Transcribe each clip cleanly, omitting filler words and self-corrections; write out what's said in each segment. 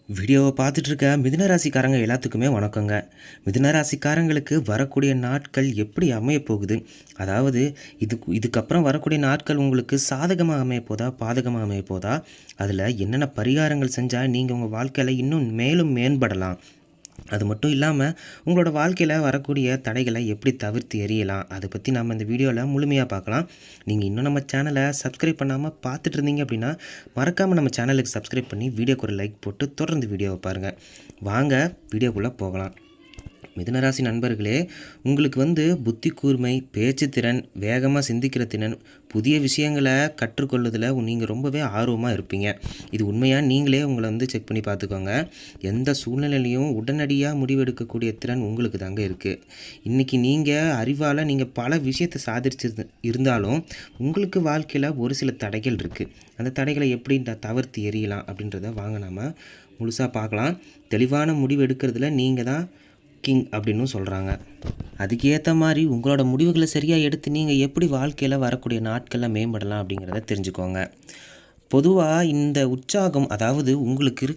வீடியோவை பார்த்துட்டு இருக்க மிதுன ராசிக்காரங்க எல்லாத்துக்குமே வணக்கங்க. மிதுன ராசிக்காரங்களுக்கு வரக்கூடிய நாட்கள் எப்படி அமையப் போகுது? அதாவது இதுக்கப்புறம் வரக்கூடிய நாட்கள் உங்களுக்கு சாதகமாக அமையப் போதா? பாதகமாக அமையப் போதா? அதில் என்னென்ன பரிகாரங்கள் செஞ்சால் நீங்கள் உங்கள் வாழ்க்கையில் இன்னும் மேலும் மேம்படலாம்? அது மட்டும் இல்லாமல் உங்களோட வாழ்க்கையில் வரக்கூடிய தடைகளை எப்படி தவிர்த்து எறியலாம், அதை பற்றி நம்ம இந்த வீடியோவில் முழுமையாக பார்க்கலாம். நீங்கள் இன்னும் நம்ம சேனலை சப்ஸ்கிரைப் பண்ணாமல் பார்த்துட்டு இருந்தீங்க அப்படின்னா மறக்காமல் நம்ம சேனலுக்கு சப்ஸ்கிரைப் பண்ணி வீடியோக்கு ஒரு லைக் போட்டு தொடர்ந்து வீடியோவை பாருங்கள். வாங்க வீடியோக்குள்ளே போகலாம். மிதுனராசி நண்பர்களே, உங்களுக்கு புத்தி கூர்மை, பேச்சு திறன், வேகமாக சிந்திக்கிற திறன், புதிய விஷயங்களை கற்றுக்கொள்வதில் நீங்கள் ரொம்பவே ஆர்வமாக இருப்பீங்க. இது உண்மையாக நீங்களே உங்களை செக் பண்ணி பார்த்துக்கோங்க. எந்த சூழ்நிலையிலையும் உடனடியாக முடிவெடுக்கக்கூடிய திறன் உங்களுக்கு தாங்க இருக்குது. இன்றைக்கி நீங்கள் அறிவால் நீங்கள் பல விஷயத்தை சாதிச்சு இருந்தாலும் உங்களுக்கு வாழ்க்கையில் ஒரு சில தடைகள் இருக்குது. அந்த தடைகளை எப்படி தவிர்த்து எறியலாம் அப்படின்றத வாங்க நாம் முழுசாக பார்க்கலாம். தெளிவான முடிவு எடுக்கிறதுல நீங்கள் தான் கிங் அப்படின்னு சொல்கிறாங்க. அதுக்கு ஏற்ற மாதிரி உங்களோட முடிவுகளை சரியாக எடுத்து நீங்கள் எப்படி வாழ்க்கையில் வரக்கூடிய நாட்களில் மேம்படலாம் அப்படிங்கிறத தெரிஞ்சுக்கோங்க. பொதுவாக இந்த உற்சாகம், அதாவது உங்களுக்கு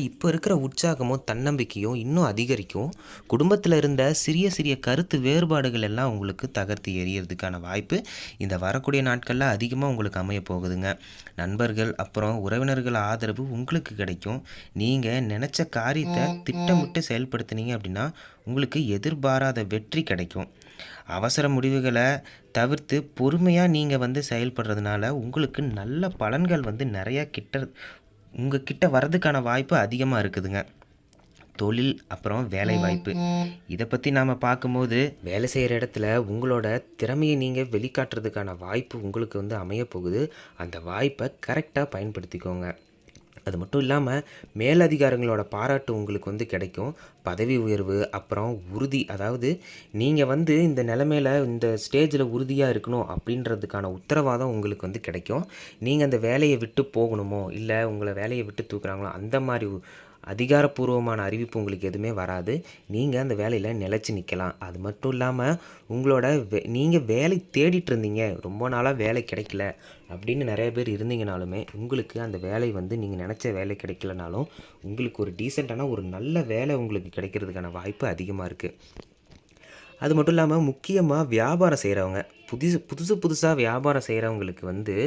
இப்போ இருக்கிற உற்சாகமும் தன்னம்பிக்கையும் இன்னும் அதிகரிக்கும். குடும்பத்தில் இருந்த சிறிய சிறிய கருத்து வேறுபாடுகள் எல்லாம் உங்களுக்கு தகர்த்து எறியறதுக்கான வாய்ப்பு இந்த வரக்கூடிய நாட்களில் அதிகமாக உங்களுக்கு அமைய போகுதுங்க. நண்பர்கள் அப்புறம் உறவினர்கள் ஆதரவு உங்களுக்கு கிடைக்கும். நீங்கள் நினச்ச காரியத்தை திட்டமிட்டு செயல்படுத்தினீங்க அப்படின்னா உங்களுக்கு எதிர்பாராத வெற்றி கிடைக்கும். அவசர முடிவுகளை தவிர்த்து பொறுமையாக நீங்கள் செயல்படுறதுனால உங்களுக்கு நல்ல பலன்கள் நிறையா உங்கள் கிட்ட வர்றதுக்கான வாய்ப்பு அதிகமாக இருக்குதுங்க. தொழில் அப்புறம் வேலை வாய்ப்பு, இதை பற்றி நாம் பார்க்கும்போது வேலை செய்கிற இடத்துல உங்களோட திறமையை நீங்கள் வெளிக்காட்டுறதுக்கான வாய்ப்பு உங்களுக்கு அமைய போகுது. அந்த வாய்ப்பை கரெக்டாக பயன்படுத்திக்கோங்க. அது மட்டும் இல்லாமல் மேலதிகாரிகளோட பாராட்டு உங்களுக்கு கிடைக்கும். பதவி உயர்வு அப்புறம் உறுதி, அதாவது நீங்கள் இந்த நிலைமையில் இந்த ஸ்டேஜில் உறுதியாக இருக்கணும் அப்படின்றதுக்கான உத்தரவாதம் உங்களுக்கு கிடைக்கும். நீங்கள் அந்த வேலையை விட்டு போகணுமோ இல்லை உங்களை வேலையை விட்டு தூக்குறாங்களோ அந்த மாதிரி அதிகாரப்பூர்வமான அறிவிப்பு உங்களுக்கு எதுவுமே வராது. நீங்கள் அந்த வேலையில் நிலச்சி நிற்கலாம். அது மட்டும் இல்லாமல் உங்களோட நீங்கள் வேலை தேடிட்டு இருந்தீங்க, ரொம்ப நாளாக வேலை கிடைக்கல அப்படின்னு நிறைய பேர் இருந்தீங்கனாலுமே உங்களுக்கு அந்த வேலை நீங்கள் நினச்ச வேலை கிடைக்கலனாலும் உங்களுக்கு ஒரு டீசெண்டான ஒரு நல்ல வேலை உங்களுக்கு கிடைக்கிறதுக்கான வாய்ப்பு அதிகமாக இருக்குது. அது மட்டும் இல்லாமல் முக்கியமாக வியாபாரம் செய்கிறவங்க, புதுசாக வியாபாரம் செய்கிறவங்களுக்கு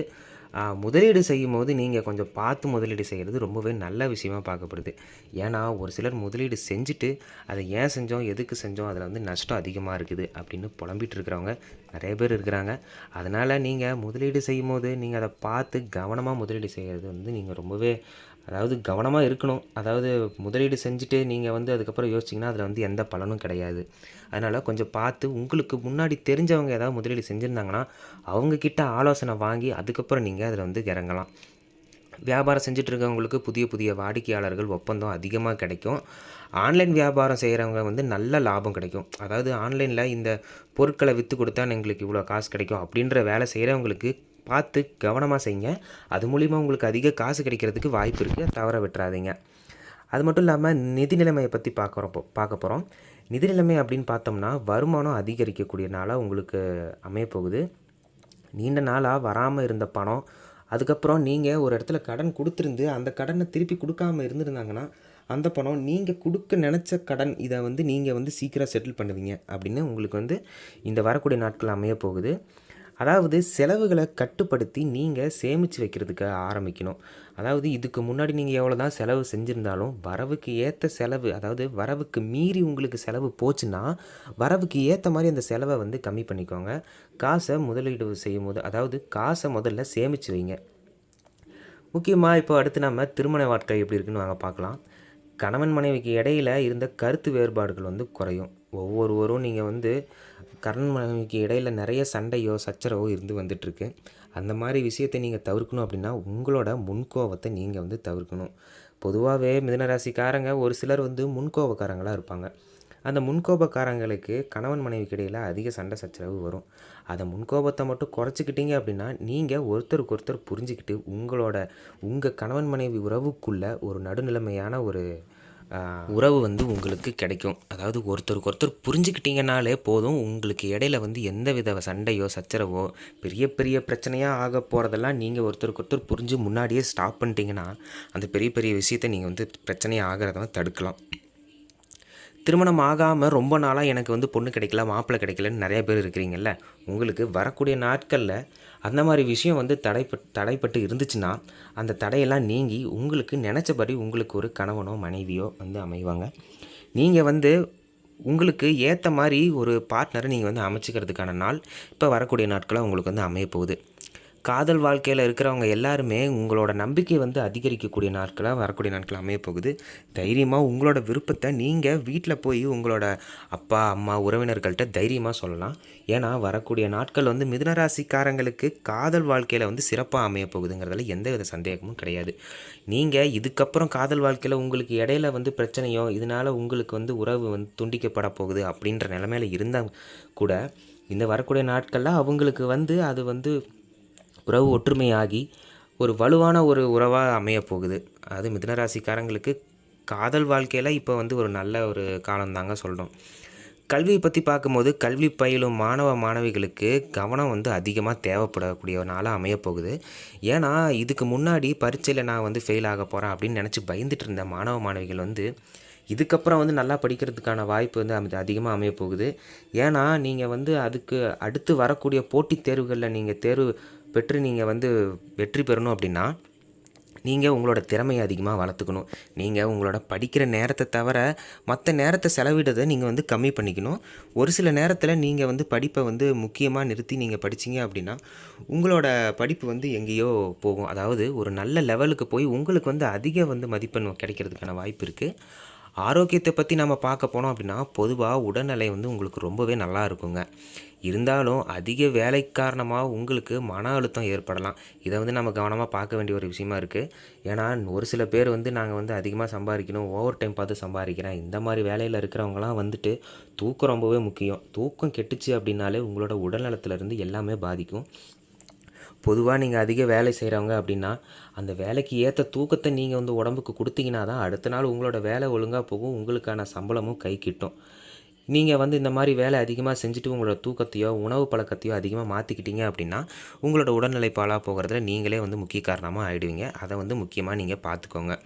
முதலீடு செய்யும் போது நீங்கள் கொஞ்சம் பார்த்து முதலீடு செய்கிறது ரொம்பவே நல்ல விஷயமாக பார்க்கப்படுது. ஏன்னா ஒரு சிலர் முதலீடு செஞ்சுட்டு அதை ஏன் செஞ்சோம், எதுக்கு செஞ்சோம், அதில் நஷ்டம் அதிகமாக இருக்குது அப்படின்னு புலம்பிகிட்டு இருக்கிறவங்க நிறைய பேர் இருக்கிறாங்க. அதனால் நீங்கள் முதலீடு செய்யும் போது நீங்கள் அதை பார்த்து கவனமாக முதலீடு செய்கிறது நீங்கள் ரொம்பவே கவனமாக இருக்கணும். அதாவது முதலீடு செஞ்சுட்டு நீங்கள் அதுக்கப்புறம் யோசிச்சிங்கன்னா அதில் எந்த பலனும் கிடையாது. அதனால் கொஞ்சம் பார்த்து உங்களுக்கு முன்னாடி தெரிஞ்சவங்க ஏதாவது முதலீடு செஞ்சுருந்தாங்கன்னா அவங்கக்கிட்ட ஆலோசனை வாங்கி அதுக்கப்புறம் நீங்கள் அதில் இறங்கலாம். வியாபாரம் செஞ்சுட்டு இருக்கவங்களுக்கு புதிய புதிய வாடிக்கையாளர்கள் ஒப்பந்தம் அதிகமாக கிடைக்கும். ஆன்லைன் வியாபாரம் செய்கிறவங்க நல்ல லாபம் கிடைக்கும். அதாவது ஆன்லைனில் இந்த பொருட்களை விற்று கொடுத்தா எங்களுக்கு இவ்வளோ காசு கிடைக்கும் அப்படின்ற வேலை செய்கிறவங்களுக்கு பார்த்து கவனமாக செய்யுங்க. அது மூலிமா உங்களுக்கு அதிக காசு கிடைக்கிறதுக்கு வாய்ப்பு இருக்குது, தவற விட்டுறாதீங்க. அது மட்டும் இல்லாமல் நிதி நிலைமையை பற்றி பார்க்க போகிறோம். நிதி நிலைமை அப்படின்னு பார்த்தோம்னா வருமானம் அதிகரிக்கக்கூடிய நாளாக உங்களுக்கு அமையப்போகுது. நீண்ட நாளாக வராமல் இருந்த பணம், அதுக்கப்புறம் நீங்கள் ஒரு இடத்துல கடன் கொடுத்துருந்து அந்த கடனை திருப்பி கொடுக்காமல் இருந்துருந்தாங்கன்னா அந்த பணம் நீங்கள் கொடுக்க நினச்ச கடன், இதை நீங்கள் சீக்கிரம் செட்டில் பண்ணுவீங்க அப்படின்னு உங்களுக்கு இந்த வரக்கூடிய நாட்கள் அமையப்போகுது. அதாவது செலவுகளை கட்டுப்படுத்தி நீங்கள் சேமித்து வைக்கிறதுக்கு ஆரம்பிக்கணும். அதாவது இதுக்கு முன்னாடி நீங்கள் எவ்வளோ தான் செலவு செஞ்சுருந்தாலும் வரவுக்கு ஏற்ற செலவு, அதாவது வரவுக்கு மீறி உங்களுக்கு செலவு போச்சுன்னா வரவுக்கு ஏற்ற மாதிரி அந்த செலவை கம்மி பண்ணிக்கோங்க. காசை முதலீடு செய்யும் போது அதாவது காசை முதல்ல சேமித்து வைங்க. முக்கியமாக இப்போ அடுத்து நம்ம திருமண வாழ்க்கை எப்படி இருக்குன்னு வாங்க பார்க்கலாம். கணவன் மனைவிக்கு இடையில் இருந்த கருத்து வேறுபாடுகள் குறையும். ஒவ்வொருவரும் நீங்கள் கணவன் மனைவிக்கு இடையில் நிறைய சண்டையோ சச்சரவோ வந்துட்டுருக்கு. அந்த மாதிரி விஷயத்தை நீங்கள் தவிர்க்கணும் அப்படின்னா உங்களோட முன்கோபத்தை நீங்கள் தவிர்க்கணும். பொதுவாகவே மிதுனராசிக்காரங்க ஒரு சிலர் முன்கோபக்காரங்களாக இருப்பாங்க. அந்த முன்கோபக்காரங்களுக்கு கணவன் மனைவிக்கு இடையில் அதிக சண்டை சச்சரவு வரும். அதை முன்கோபத்தை மட்டும் குறைச்சிக்கிட்டீங்க அப்படின்னா நீங்கள் ஒருத்தருக்கு ஒருத்தர் புரிஞ்சுக்கிட்டு உங்கள் கணவன் மனைவி உறவுக்குள்ளே ஒரு நடுநிலைமையான ஒரு உறவு வந்து உங்களுக்கு கிடைக்கும். அதாவது ஒருத்தருக்கு ஒருத்தர் புரிஞ்சுக்கிட்டீங்கனாலே போதும். உங்களுக்கு இடையில வந்து எந்தவித சண்டையோ, சச்சரவோ, பெரிய பெரிய பிரச்சனையா ஆக போறதெல்லாம் நீங்க ஒருத்தருக்கு ஒருத்தர் புரிஞ்சு முன்னாடியே ஸ்டாப் பண்ணிட்டீங்கன்னா, அந்த பெரிய பெரிய விஷயத்த நீங்க வந்து பிரச்சனையா ஆகுறத வந்து தடுக்கலாம். திருமணம் ஆகாம ரொம்ப நாளா எனக்கு வந்து பொண்ணு கிடைக்கல, மாப்பிள்ளை கிடைக்கலன்னு நெறைய பேர் இருக்கிறீங்கல்ல. உங்களுக்கு வரக்கூடிய நாட்கள்ல அந்த மாரி விஷயம் வந்து தடைப்பட்டு இருந்துச்சுன்னா, அந்த தடையெல்லாம் நீங்கி உங்களுக்கு நெனச்சபடி உங்களுக்கு ஒரு கணவனோ, மனைவியோ வந்து அமைவாங்க. நீங்க வந்து உங்களுக்கு ஏத்த மாரி ஒரு பார்ட்னர நீங்க வந்து அமைச்சுக்கிறதுக்கான நாள், இப்ப வரக்கூடிய நாட்களா உங்களுக்கு வந்து அமையப்போகுது. காதல் வாழ்க்கையில இருக்கிறவங்க எல்லாருமே உங்களோட நம்பிக்கை வந்து அதிகரிக்கக்கூடிய நாட்களா வரக்கூடிய நாட்கள் அமையப்போகுது. தைரியமா உங்களோட விருப்பத்த நீங்க வீட்ல போய் உங்களோட அப்பா, அம்மா, உறவினர்கள்ட்ட தைரியமா சொல்லலாம். ஏன்னா, வரக்கூடிய நாட்கள் வந்து மிதுன ராசிக்காரங்களுக்கு காதல் வாழ்க்கையில வந்து சிறப்பா அமையப்போகுதுங்கிறதுல எந்தவித சந்தேகமும் கிடையாது. நீங்க இதுக்கப்புறம் காதல் வாழ்க்கையில உங்களுக்கு இடையில வந்து பிரச்சனையோ, இதனால உங்களுக்கு வந்து உறவு வந்து துண்டிக்கப்பட போகுது அப்படின்ற நிலைமையில இருந்தா கூட, இந்த வரக்கூடிய நாட்கள்ல அவங்களுக்கு வந்து அது வந்து உறவு ஒற்றுமையாகி ஒரு வலுவான ஒரு உறவா அமையப்போகுது. அது மிதுன ராசிக்காரங்களுக்கு காதல் வாழ்க்கையில இப்போ வந்து ஒரு நல்ல ஒரு காலம் தாங்க சொல்றோம். கல்விய பத்தி பார்க்கும்போது, கல்வி பயிலும் மாணவ, மாணவிகளுக்கு கவனம் வந்து அதிகமா தேவைப்படக்கூடிய ஒரு நாளா அமையப்போகுது. ஏன்னா, இதுக்கு முன்னாடி பரீட்சையில நான் வந்து ஃபெயில் ஆகப் போறேன் அப்படின்னு நெனச்சு பயந்துட்டு இருந்த மாணவ, மாணவிகள் வந்து இதுக்கப்புறம் வந்து நல்லா படிக்கிறதுக்கான வாய்ப்பு வந்து அதிகமா அமையப்போகுது. ஏன்னா, நீங்க வந்து அதுக்கு அடுத்து வரக்கூடிய போட்டித் தேர்வுகள்ல நீங்க தேர்வு பெற்று நீங்க வந்து வெற்றி பெறணும் அப்படின்னா, நீங்க உங்களோட திறமைய அதிகமா வளர்த்துக்கணும். நீங்க உங்களோட படிக்கிற நேரத்த தவிர, மத்த நேரத்த செலவிடுறத நீங்க வந்து கம்மி பண்ணிக்கணும். ஒரு சில நேரத்தில நீங்க வந்து படிப்ப வந்து முக்கியமா நிறுத்தி நீங்க படிச்சீங்க அப்படின்னா, உங்களோட படிப்பு வந்து எங்கேயோ போகும். அதாவது ஒரு நல்ல லெவலுக்கு போய் உங்களுக்கு வந்து அதிக வந்து மதிப்பெண் கிடைக்கிறதுக்கான வாய்ப்பு இருக்கு. ஆரோக்கியத்த பத்தி நம்ம பார்க்க போனோம் அப்படின்னா, பொதுவா உடல்நிலை வந்து உங்களுக்கு ரொம்பவே நல்லா இருக்குங்க. இருந்தாலும் அதிக வேலை காரணமா உங்களுக்கு மன அழுத்தம் ஏற்படலாம். இத வந்து நம்ம கவனமா பார்க்க வேண்டிய ஒரு விஷயமா இருக்கு. ஏன்னா, ஒரு சில பேர் வந்து நாங்க வந்து அதிகமா சம்பாரிக்கணும், ஓவர் டைம் பார்த்து சம்பாரிக்கிறேன். இந்த மாரி வேலையில இருக்கிறவங்கலாம் வந்துட்டு தூக்கம் ரொம்பவே முக்கியம். தூக்கம் கெட்டுச்சு அப்படின்னாலே உங்களோட உடல் நலத்தில இருந்து எல்லாமே பாதிக்கும். பொதுவா நீங்க அதிக வேலை செய்றவங்க அப்படின்னா, அந்த வேலைக்கு ஏத்த தூக்கத்த நீங்க வந்து உடம்புக்கு குடுத்தீங்கன்னா தான், அடுத்த நாள் உங்களோட வேலை ஒழுங்கா போகும். உங்களுக்கான சம்பளமும் கை கிட்டும். நீங்க வந்து இந்த மாரி வேலை அதிகமா செஞ்சுட்டு உங்களோட தூக்கத்தையோ, உணவு பழக்கத்தையோ அதிகமா மாத்திக்கிட்டீங்க அப்படின்னா, உங்களோட உடல்நிலை பாழா போகுறதுல நீங்களே வந்து முக்கிய காரணமா ஆயிடுவீங்க. அத வந்து முக்கியமா நீங்க பார்த்துக்கோங்க.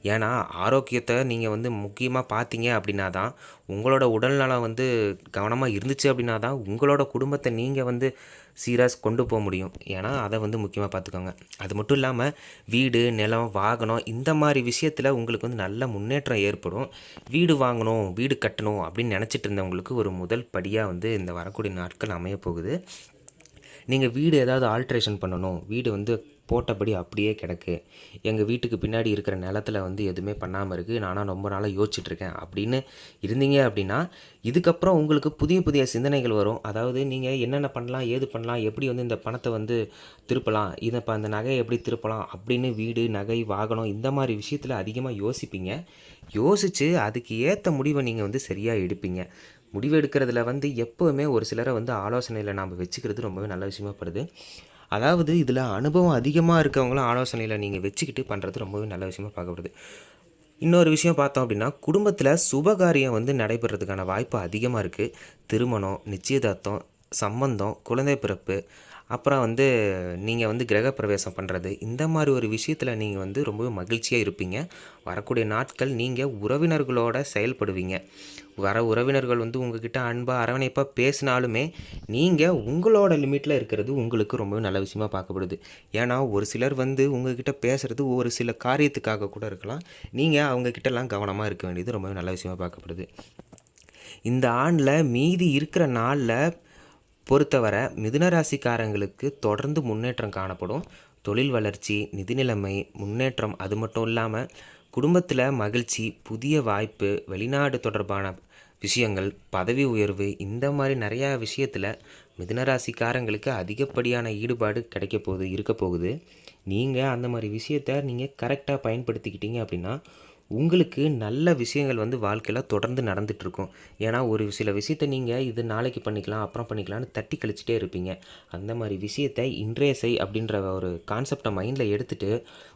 ஏன்னா, ஆரோக்கியத்த நீங்க வந்து முக்கியமா பார்த்தீங்க அப்படின்னா தான், உங்களோட உடல்நலம் வந்து கவனமா இருந்துச்சு அப்படின்னா தான், உங்களோட குடும்பத்த நீங்க வந்து சீரா கொண்டு முடியும். ஏன்னா, அத வந்து முக்கியமா பார்த்துக்கோங்க. அது மட்டும் இல்லாம வீடு, நிலம், வாகனம் இந்த மாரி விஷயத்தில உங்களுக்கு வந்து நல்ல முன்னேற்றம் ஏற்படும். வீடு வாங்கணும், வீடு கட்டணும் அப்படின்னு நெனச்சிட்டு இருந்தவங்களுக்கு ஒரு முதல் படியா வந்து இந்த வரக்கூடிய நாட்கள் அமையப்போகுது. நீங்க வீடு ஏதாவது ஆல்ட்ரேஷன் பண்ணணும். வீடு வந்து போட்டபடி அப்படியே கிடக்கு. எங்க வீட்டுக்கு பின்னாடி இருக்கிற நிலத்தில வந்து எதுவுமே பண்ணாம இருக்கு. நானா ரொம்ப நாளா யோசிச்சுட்டு இருக்கேன் அப்படின்னு இருந்தீங்க அப்படின்னா, இதுக்கப்புறம் உங்களுக்கு புதிய புதிய சிந்தனைகள் வரும். அதாவது நீங்க என்னென்ன பண்ணலாம், ஏது பண்ணலாம், எப்படி வந்து இந்த பணத்த வந்து திருப்பலாம், இப்ப அந்த நகைய எப்படி திருப்பலாம் அப்படின்னு வீடு, நகை, வாகனம் இந்த மாரி விஷயத்தில அதிகமா யோசிப்பீங்க. யோசிச்சு அதுக்கு ஏத்த முடிவ நீங்க வந்து சரியா எடுப்பீங்க. முடிவு எடுக்கிறதுல வந்து எப்பவுமே ஒரு சிலர வந்து ஆலோசனையில நாம வச்சுக்கிறது ரொம்பவே நல்ல விஷயமா படுது. அதாவது இதில அனுபவம் அதிகமா இருக்கவங்கள ஆலோசனையில நீங்க வச்சுக்கிட்டு பண்றது ரொம்பவே நல்ல விஷயமா பார்க்கப்படுது. இன்னொரு விஷயம் பார்த்தோம் அப்படின்னா, குடும்பத்தில சுபகாரியம் வந்து நடைபெறதுக்கான வாய்ப்பு அதிகமா இருக்கு. திருமணம், நிச்சயதார்த்தம், சம்பந்தம், குழந்தை பிறப்பு, அப்புறம் வந்து நீங்க வந்து கிரகப்பிரவேசம் பண்றது, இந்த மாரி ஒரு விஷயத்தில நீங்க வந்து ரொம்பவே மகிழ்ச்சியா இருப்பீங்க. வரக்கூடிய நாட்கள் நீங்க உறவினர்களோட செயல்படுவீங்க. வர உறவினர்கள் வந்து உங்ககிட்ட அன்பா, அரவணைப்பா பேசினாலுமே, நீங்க உங்களோட லிமிட்ல இருக்கிறது உங்களுக்கு ரொம்பவே நல்ல விஷயமா பார்க்கப்படுது. ஏன்னா, ஒரு சிலர் வந்து உங்ககிட்ட பேசுறது ஒரு சில காரியத்துக்காக கூட இருக்கலாம். நீங்க அவங்க கிட்டலாம் கவனமா இருக்க வேண்டியது ரொம்பவே நல்ல விஷயமா பார்க்கப்படுது. இந்த ஆண்டுல மீதி இருக்கிற நாள்ல பொறுத்தவரை மிதுன ராசிக்காரங்களுக்கு தொடர்ந்து முன்னேற்றம் காணப்படும். தொழில் வளர்ச்சி, நிதி நிலைமை, முன்னேற்றம் அது மட்டும் இல்லாம, குடும்பத்தில மகிழ்ச்சி, புதிய வாய்ப்பு, வெளிநாடு தொடர்பான விஷயங்கள், பதவி உயர்வு இந்த மாரி நெறையா விஷயத்தில மிதுன ராசிக்காரங்களுக்கு அதிகப்படியான ஈடுபாடு கிடைக்க போகுது, இருக்க போகுது. நீங்க அந்த மாரி விஷயத்த நீங்க கரெக்ட்டா பயன்படுத்திக்கிட்டீங்க அப்படின்னா, உங்களுக்கு நல்ல விஷயங்கள் வந்து வாழ்க்கையில தொடர்ந்து நடந்துட்டுருக்கும். ஏன்னா, ஒரு சில விஷயத்த நீங்க இது நாளைக்கு பண்ணிக்கலாம், அப்புறம் பண்ணிக்கலாம்னு தட்டி கழிச்சிட்டே இருப்பீங்க. அந்த மாரி விஷயத்த இன்றைய செய் அப்படின்ற ஒரு கான்செப்ட்ட மைண்ட்ல எடுத்துட்டு,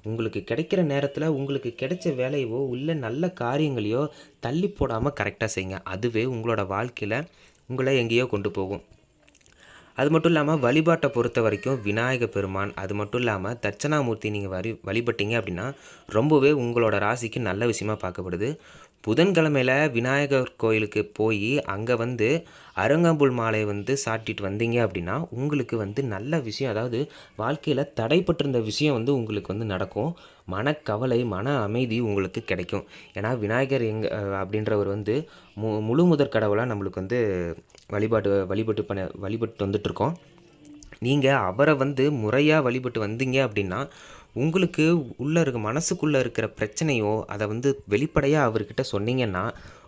உங்களுக்கு கிடைக்கிற நேரத்தில உங்களுக்கு கிடைச்ச வேலையவோ, இல்ல நல்ல காரியங்களையோ தள்ளி போடாம கரெக்ட்டா செய்யுங்க. அதுவே உங்களோட வாழ்க்கையில உங்கள எங்கேயோ கொண்டு போகும். அது மட்டும் இல்லாம வழிபாட்ட பொறுத்தவரைக்கும் விநாயக பெருமான், அது மட்டும் இல்லாம தட்சணாமூர்த்தி நீங்க வழிபட்டீங்க அப்படின்னா, ரொம்பவே உங்களோட ராசிக்கு நல்ல விஷயமா பார்க்கப்படுது. புதன்கிழமையில விநாயகர் கோயிலுக்கு போயி, அங்க வந்து அருங்கம்புல் மாலை வந்து சாட்டிட்டு வந்தீங்க அப்படின்னா, உங்களுக்கு வந்து நல்ல விஷயம் அதாவது வாழ்க்கையில தடைப்பட்டிருந்த விஷயம் வந்து உங்களுக்கு வந்து நடக்கும். மனக்கவலை, மன அமைதி உங்களுக்கு கிடைக்கும். ஏன்னா விநாயகர் அப்படின்றவர் வந்து முழு முதற் கடவுளா நம்மளுக்கு வந்து வழிபட்டு வந்துட்டுருக்கோம். நீங்க அவர வந்து முறையா வழிபட்டு வந்தீங்க அப்படின்னா, உங்களுக்கு மனசுக்குள்ள இருக்கிற பிரச்சனையோ, அத வந்து வெளிப்படையா அவர்கிட்ட சொன்னீங்கன்னா,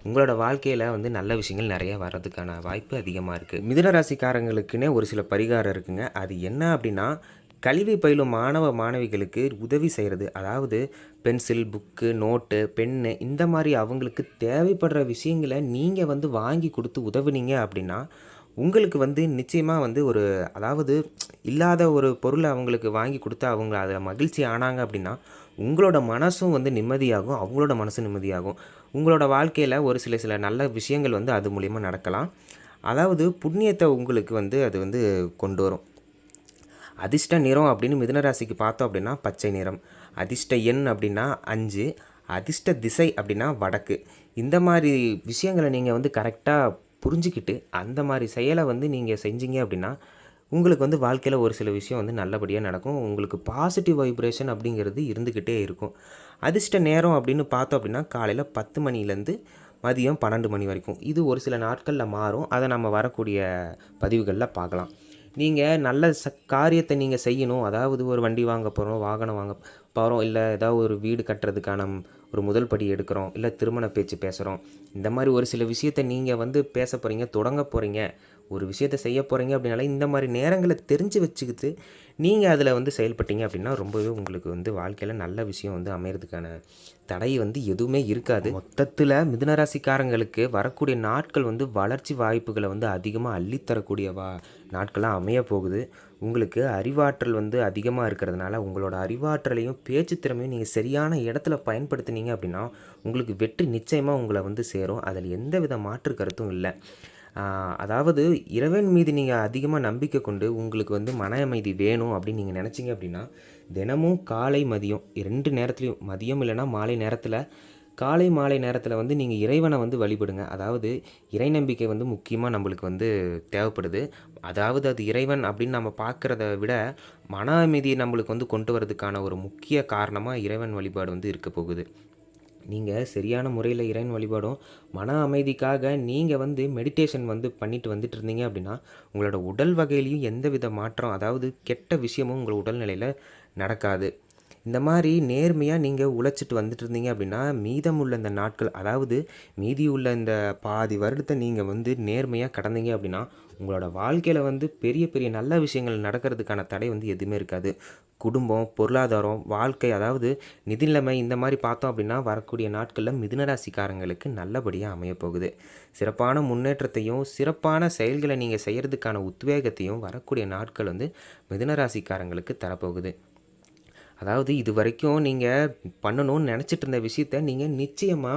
உங்களோட வாழ்க்கையில வந்து நல்ல விஷயங்கள் நெறைய வர்றதுக்கான வாய்ப்பு அதிகமா இருக்கு. மிதுன ராசிக்காரங்களுக்குன்னே ஒரு சில பரிகாரம் இருக்குங்க. அது என்ன அப்படின்னா, கல்வி பயிலும் மாணவ, மாணவிகளுக்கு உதவி செய்றது. அதாவது பென்சில், புக்கு, நோட்டு, பென்னு இந்த மாரி அவங்களுக்கு தேவைப்படுற விஷயங்கள நீங்க வந்து வாங்கி குடுத்து உதவுனீங்க அப்படின்னா, உங்களுக்கு வந்து நிச்சயமா வந்து அதாவது இல்லாத ஒரு பொருள அவங்களுக்கு வாங்கி குடுத்து அவங்க அதில மகிழ்ச்சி ஆனாங்க அப்படின்னா, உங்களோட மனசும் வந்து நிம்மதியாகும். அவங்களோட மனசும் நிம்மதியாகும். உங்களோட வாழ்க்கையில ஒரு சில சில நல்ல விஷயங்கள் வந்து அது மூலியமா நடக்கலாம். அதாவது புண்ணியத்த உங்களுக்கு வந்து அது வந்து கொண்டு வரும். அதிர்ஷ்ட நிறம் அப்படின்னு மிதுன ராசிக்கு பார்த்தோம் அப்படின்னா பச்சை நிறம். அதிர்ஷ்ட எண் அப்படின்னா 5. அதிர்ஷ்ட திசை அப்படின்னா வடக்கு. இந்த மாரி விஷயங்கள நீங்க வந்து கரெக்ட்டா புரிஞ்சுக்கிட்டு, அந்த மாரி செயல வந்து நீங்க செஞ்சீங்க அப்படின்னா, உங்களுக்கு வந்து வாழ்க்கையில ஒரு சில விஷயம் வந்து நல்லபடியா நடக்கும். உங்களுக்கு பாசிட்டிவ் வைப்ரேஷன் அப்படிங்கிறது இருந்துக்கிட்டே இருக்கும். அதிர்ஷ்ட நேரம் அப்படின்னு பார்த்தோம் அப்படின்னா, காலையில 10 மணிலேருந்து மதியம் 12 மணி வரைக்கும். இது ஒரு சில நாட்கள்ல மாறும். அத நம்ம வரக்கூடிய பதிவுகள்ல பார்க்கலாம். நீங்க நல்ல காரியத்த நீங்க செய்யணும். அதாவது ஒரு வண்டி வாங்க போறோம், வாகனம் வாங்க போறோம், இல்ல ஏதாவது ஒரு வீடு கட்டுறதுக்கான ஒரு முதல் படி எடுக்கிறோம், இல்ல திருமண பேச்சு பேசுறோம். இந்த மாரி ஒரு சில விஷயத்த நீங்க வந்து பேச போறீங்க, தொடங்க போறீங்க, ஒரு விஷயத்த செய்ய போறீங்க அப்படின்னாலே, இந்த மாரி நேரங்கள தெரிஞ்சு வச்சுக்கிட்டு, நீங்க அதில வந்து செயல்பட்டீங்க அப்படின்னா, ரொம்பவே உங்களுக்கு வந்து வாழ்க்கையில நல்ல விஷயம் வந்து அமையறதுக்கான தடை வந்து எதுவுமே இருக்காது. மொத்தத்தில மிதுன ராசிக்காரங்களுக்கு வரக்கூடிய நாட்கள் வந்து வளர்ச்சி வாய்ப்புகள வந்து அதிகமா அள்ளி தரக்கூடிய நாட்களா அமையப் போகுது. உங்களுக்கு அறிவாற்றல் வந்து அதிகமா இருக்கிறதுனால, உங்களோட அறிவாற்றலையும், பேச்சு திறமையும் நீங்க சரியான இடத்துல பயன்படுத்தினீங்க அப்படின்னா, உங்களுக்கு வெற்றி நிச்சயமா உங்கள வந்து சேரும். அதில எந்தவித மாற்று கருத்தும் இல்ல. அதாவது இறைவன் மீது நீங்க அதிகமா நம்பிக்கை கொண்டு, உங்களுக்கு வந்து மன அமைதி வேணும் அப்படின்னு நீங்க நெனச்சீங்க அப்படின்னா, தினமும் காலை, மதியம் 2 நேரத்திலயும் மதியம் இல்லன்னா மாலை நேரத்தில, காலை, மாலை நேரத்தில வந்து நீங்க இறைவன வந்து வழிபடுங்க. அதாவது இறை நம்பிக்கை வந்து முக்கியமா நம்மளுக்கு வந்து தேவைப்படுது. அதாவது அது இறைவன் அப்படின்னு நம்ம பார்க்கிறத விட, மன அமைதிய நம்மளுக்கு வந்து கொண்டு வரதுக்கான ஒரு முக்கிய காரணமா இறைவன் வழிபாடு வந்து இருக்க போகுது. நீங்க சரியான முறையில இறைவன் வழிபாடும், மன அமைதிக்காக நீங்க வந்து மெடிடேஷன் வந்து பண்ணிட்டு வந்துட்டு இருந்தீங்க அப்படின்னா, உங்களோட உடல் வகையிலயும் எந்தவித மாற்றம் அதாவது கெட்ட விஷயமும் உங்க உடல்நிலையில நடக்காது. இந்த மாரி நேர்மையா நீங்க உழைச்சிட்டு வந்துட்டு இருந்தீங்க அப்படின்னா, மீதமுள்ள இந்த நாட்கள் அதாவது மீதியுள்ள இந்த பாதி வருடத்த நீங்க வந்து நேர்மையா கடந்தீங்க அப்படின்னா, உங்களோட வாழ்க்கையில வந்து பெரிய பெரிய நல்ல விஷயங்கள் நடக்கிறதுக்கான தடை வந்து எதுவுமே இருக்காது. குடும்பம், பொருளாதாரம், வாழ்க்கை அதாவது நிதி நிலைமை இந்த மாரி பார்த்தோம் அப்படின்னா, வரக்கூடிய நாட்கள்ல மிதுன ராசிக்காரங்களுக்கு நல்லபடியா அமையப்போகுது. சிறப்பான முன்னேற்றத்தையும், சிறப்பான செயல்கள நீங்க செய்யறதுக்கான உத்வேகத்தையும் வரக்கூடிய நாட்கள் வந்து மிதுன ராசிக்காரங்களுக்கு தரப்போகுது. அதாவது இதுவரைக்கும் நீங்க பண்ணணும்னு நெனச்சிட்டு இருந்த விஷயத்த, நீங்க நிச்சயமா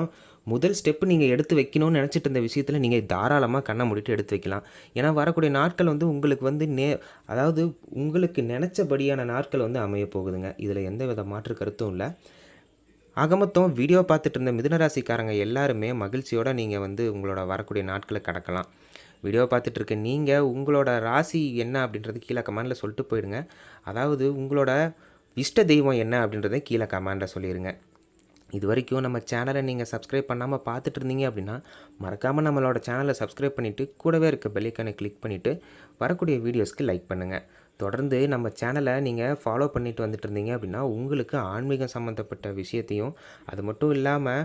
முதல் ஸ்டெப் நீங்க எடுத்து வைக்கணும்னு நெனச்சிட்டு இருந்த விஷயத்துல, நீங்க தாராளமா கண்ண மூடிட்டு எடுத்து வைக்கலாம். ஏன்னா, வரக்கூடிய நாட்கள் வந்து உங்களுக்கு வந்து அதாவது உங்களுக்கு நெனச்சபடியான நாட்கள் வந்து அமையப் போகுதுங்க. இதுல எந்தவித மாற்று கருத்தும் இல்ல. ஆக மொத்தம் வீடியோ பார்த்துட்டு இருந்த மிதுன ராசிக்காரங்க எல்லாருமே மகிழ்ச்சியோட நீங்க வந்து உங்களோட வரக்கூடிய நாட்கள கடக்கலாம். வீடியோ பார்த்துட்டு இருக்க நீங்க, உங்களோட ராசி என்ன அப்படின்றது கீழ கமெண்ட்ல சொல்லிட்டு போயிடுங்க. அதாவது உங்களோட இஷ்ட தெய்வம் என்ன அப்படின்றத கீழ கமெண்ட்ல சொல்லிருங்க. இதுவரைக்கும் நம்ம சேனலை நீங்கள் சப்ஸ்கிரைப் பண்ணாமல் பார்த்துட்டு இருந்தீங்க அப்படின்னா, மறக்காமல் நம்மளோட சேனலை சப்ஸ்கிரைப் பண்ணிவிட்டு கூடவே இருக்க பெல் ஐகானை கிளிக் பண்ணிவிட்டு வரக்கூடிய வீடியோஸ்க்கு லைக் பண்ணுங்கள். தொடர்ந்து நம்ம சேனலை நீங்கள் ஃபாலோ பண்ணிட்டு வந்துட்டு இருந்தீங்க அப்படின்னா, உங்களுக்கு ஆன்மீகம் சம்மந்தப்பட்ட விஷயத்தையும், அது மட்டும் இல்லாமல்